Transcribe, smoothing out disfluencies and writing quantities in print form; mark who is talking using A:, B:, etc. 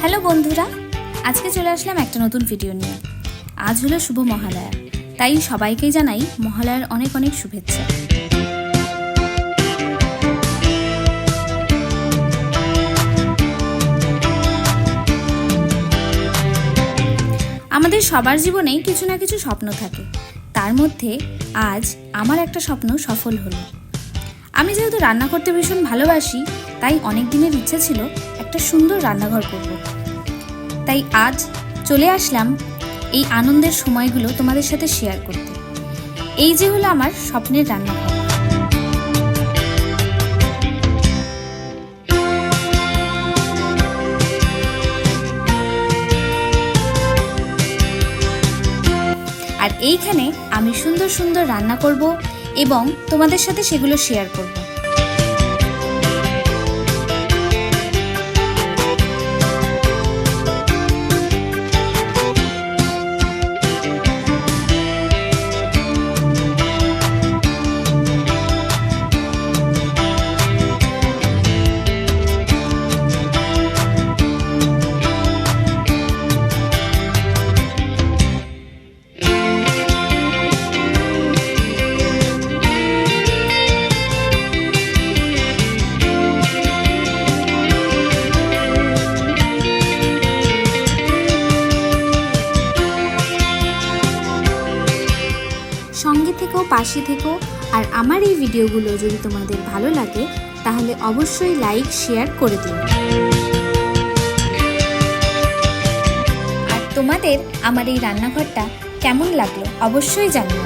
A: Hello বন্ধুরা, আজকে চলে আসলাম একটা নতুন ভিডিও নিয়ে। আজ হলো শুভ মহালয়া, তাই সবাইকেই জানাই মহালয়ার অনেক অনেক শুভেচ্ছা। আমাদের সবার জীবনেই কিছু না কিছু স্বপ্ন থাকে, তার মধ্যে আজ আমার একটা স্বপ্ন সফল হলো। আমি যেহেতু রান্না করতে ভীষণ ভালোবাসি, তাই অনেক দিনের ইচ্ছে ছিল একটা সুন্দর রান্নাঘর করব। তাই আজ চলে আসলাম এই আনন্দের সময়গুলো তোমাদের সাথে শেয়ার করতে। এই যে হলো আমার স্বপ্নের রান্নাঘর। আর এইখানে আমি সুন্দর সুন্দর রান্না করব এবং তোমাদের সাথে সেগুলো শেয়ার করব। সঙ্গে থেকো, পাশে থেকো। আর আমার এই ভিডিওগুলো যদি তোমাদের ভালো লাগে তাহলে অবশ্যই লাইক শেয়ার করে দিও। আর তোমাদের আমার এই রান্নাঘরটা কেমন লাগলো অবশ্যই জানিও।